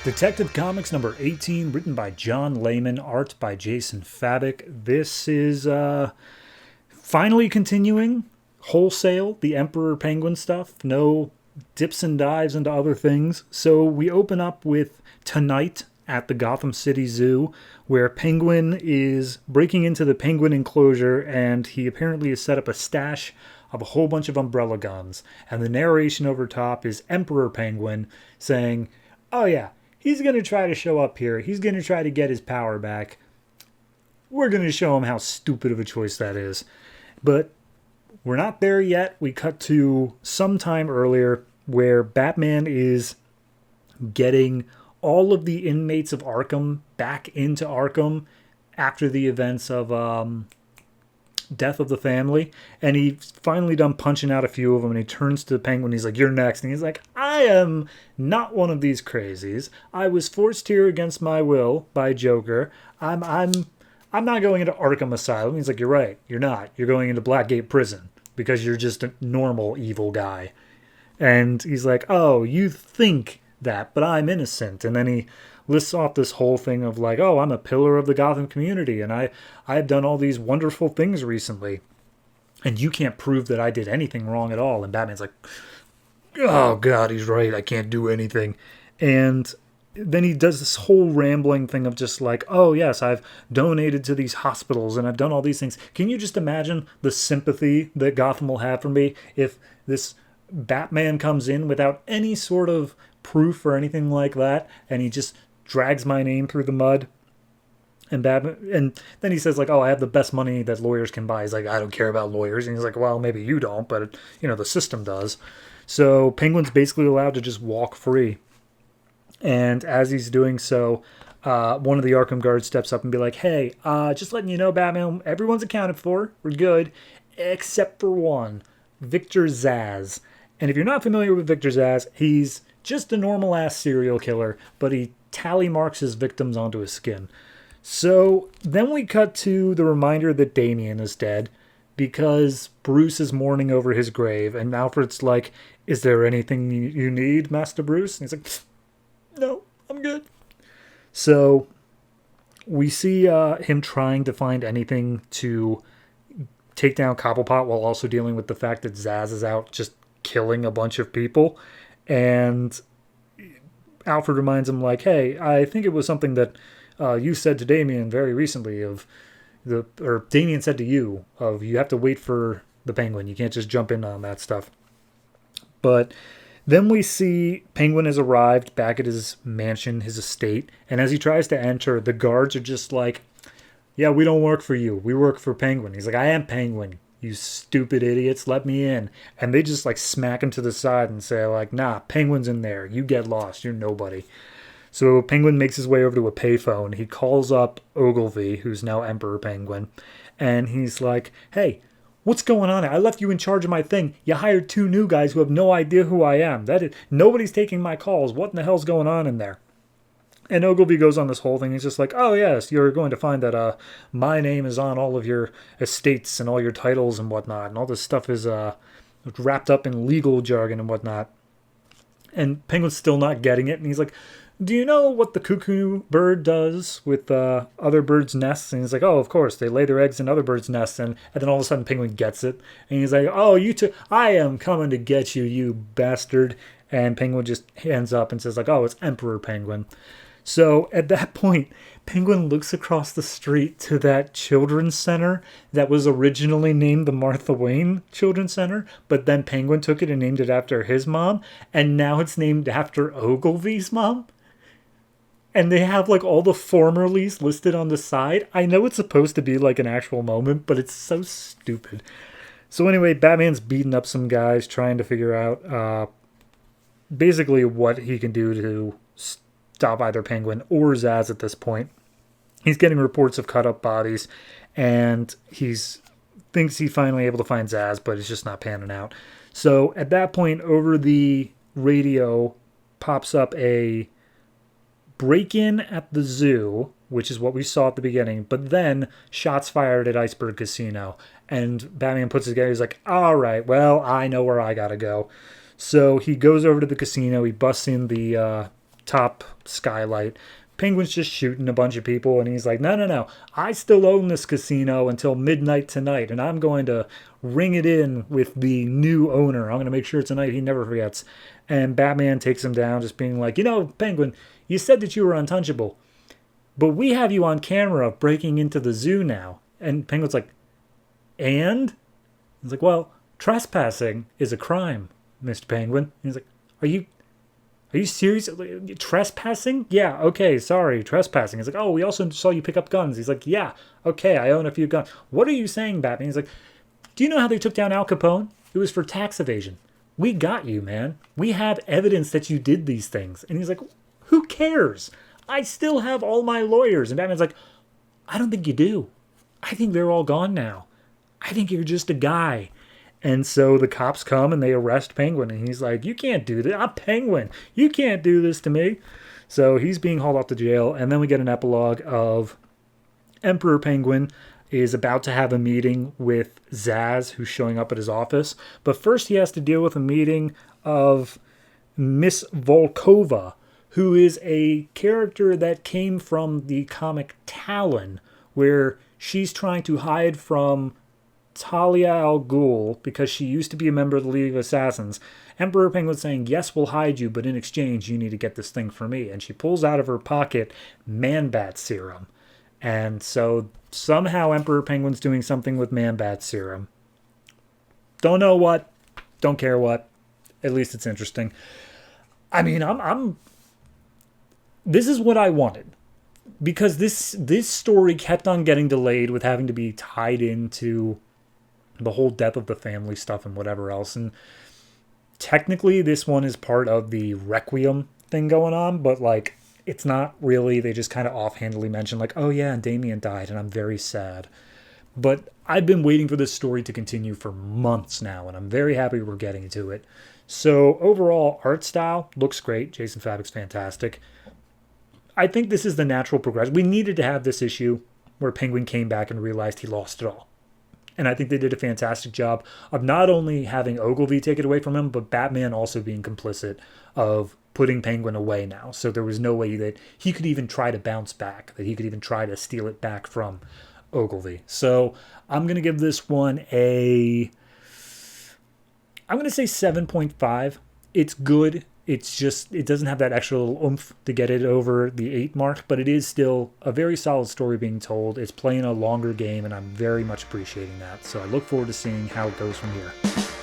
Detective Comics number 18, written by John Layman, art by Jason Fabik. This is finally continuing wholesale the Emperor Penguin stuff. No dips and dives into other things. So we open up with tonight at the Gotham City Zoo, where Penguin is breaking into the penguin enclosure, and he apparently has set up a stash of a whole bunch of umbrella guns. And the narration over top is Emperor Penguin saying, "Oh yeah, he's going to try to show up here. He's going to try to get his power back. We're going to show him how stupid of a choice that is." But we're not there yet. We cut to some time earlier where Batman is getting all of the inmates of Arkham back into Arkham after the events of Death of the Family. And he's finally done punching out a few of them, and he turns to the Penguin. He's like, "You're next." And he's like, "I am not one of these crazies. I was forced here against my will by Joker. I'm not going into Arkham Asylum." He's like, "You're right. You're not. You're going into Blackgate Prison because you're just a normal evil guy." And he's like, "Oh, you think that, but I'm innocent." And then he lists off this whole thing of like, "Oh, I'm a pillar of the Gotham community, and I've done all these wonderful things recently, and you can't prove that I did anything wrong at all." And Batman's like, "Oh God, he's right. I can't do anything." And then he does this whole rambling thing of just like, "Oh yes, I've donated to these hospitals and I've done all these things." Can you just imagine the sympathy that Gotham will have for me if this Batman comes in without any sort of proof or anything like that, and he just drags my name through the mud? And Batman, and then he says like, "Oh, I have the best money that lawyers can buy." He's like, "I don't care about lawyers." And he's like, "Well, maybe you don't, but the system does." So Penguin's basically allowed to just walk free. And as he's doing so, one of the Arkham guards steps up and be like, "Hey, just letting you know, Batman, everyone's accounted for. We're good, except for one, Victor Zsasz." And if you're not familiar with Victor Zsasz, he's just a normal-ass serial killer, but he tally marks his victims onto his skin. So then we cut to the reminder that Damian is dead because Bruce is mourning over his grave, and Alfred's like, "Is there anything you need, Master Bruce?" And he's like, "No, I'm good." So we see him trying to find anything to take down Cobblepot while also dealing with the fact that Zsasz is out just killing a bunch of people. And Alfred reminds him like, "Hey, I think it was something that you said to Damien very recently or Damien said to you of you have to wait for the Penguin. You can't just jump in on that stuff." But then we see Penguin has arrived back at his mansion, his estate, and as he tries to enter, the guards are just like, "Yeah, we don't work for you. We work for Penguin." He's like, "I am Penguin. You stupid idiots, let me in." And they just like smack him to the side and say like, "Nah, Penguin's in there. You get lost. You're nobody." So Penguin makes his way over to a payphone. He calls up Ogilvy, who's now Emperor Penguin, and he's like, "Hey, what's going on? I left you in charge of my thing. You hired two new guys who have no idea who I am. Nobody's taking my calls. What in the hell's going on in there?" And Ogilvy goes on this whole thing. He's just like, "Oh yes, you're going to find that my name is on all of your estates and all your titles and whatnot, and all this stuff is wrapped up in legal jargon and whatnot." And Penguin's still not getting it, and he's like, "Do you know what the cuckoo bird does with other birds' nests?" And he's like, "Oh, of course, they lay their eggs in other birds' nests." And then all of a sudden, Penguin gets it, and he's like, "Oh, I am coming to get you, you bastard!" And Penguin just hands up and says like, "Oh, it's Emperor Penguin." So at that point, Penguin looks across the street to that children's center that was originally named the Martha Wayne Children's Center, but then Penguin took it and named it after his mom, and now it's named after Ogilvy's mom. And they have like all the formerlies listed on the side. I know it's supposed to be like an actual moment, but it's so stupid. So anyway, Batman's beating up some guys trying to figure out basically what he can do to stop either Penguin or Zsasz at this point. He's getting reports of cut up bodies, and thinks he's finally able to find Zsasz, but it's just not panning out. So at that point, over the radio pops up a break-in at the zoo, which is what we saw at the beginning, but then shots fired at Iceberg Casino. And Batman puts it together. He's like, "All right, well, I know where I gotta go." So he goes over to the casino. He busts in the top skylight. Penguin's just shooting a bunch of people, and he's like, no, no, no. I still own this casino until midnight tonight, and I'm going to ring it in with the new owner. I'm going to make sure it's a night he never forgets. And Batman takes him down, just being like, Penguin, you said that you were untouchable, but we have you on camera breaking into the zoo now. And Penguin's like, and? He's like, well, trespassing is a crime, Mr. Penguin. And he's like, Are you serious? Trespassing? Yeah, okay, sorry, trespassing. He's like, oh, we also saw you pick up guns. He's like, yeah, okay, I own a few guns. What are you saying, Batman? He's like, do you know how they took down Al Capone? It was for tax evasion. We got you, man. We have evidence that you did these things. And he's like, who cares? I still have all my lawyers. And Batman's like, I don't think you do. I think they're all gone now. I think you're just a guy. And so the cops come and they arrest Penguin. And he's like, you can't do this. I'm Penguin. You can't do this to me. So he's being hauled off to jail. And then we get an epilogue of Emperor Penguin is about to have a meeting with Zsasz, who's showing up at his office. But first he has to deal with a meeting of Miss Volkova, who is a character that came from the comic Talon, where she's trying to hide from Talia al Ghul because she used to be a member of the League of Assassins. Emperor Penguin's saying, yes, we'll hide you, but in exchange, you need to get this thing for me. And she pulls out of her pocket Man-Bat serum. And so somehow Emperor Penguin's doing something with Man-Bat serum. Don't know what. Don't care what. At least it's interesting. I mean, this is what I wanted. Because this story kept on getting delayed with having to be tied into the whole death of the family stuff and whatever else. And technically this one is part of the Requiem thing going on, but like it's not really. They just kind of offhandedly mention like, oh yeah, and Damien died and I'm very sad. But I've been waiting for this story to continue for months now, and I'm very happy we're getting to it. So overall, art style looks great. Jason Fabok's fantastic. I think this is the natural progression. We needed to have this issue where Penguin came back and realized he lost it all. And I think they did a fantastic job of not only having Ogilvy take it away from him, but Batman also being complicit of putting Penguin away now. So there was no way that he could even try to bounce back, that he could even try to steal it back from Ogilvy. So I'm going to give this one I'm going to say 7.5. It's good. It's just, it doesn't have that extra little oomph to get it over the 8 mark, but it is still a very solid story being told. It's playing a longer game, and I'm very much appreciating that. So I look forward to seeing how it goes from here.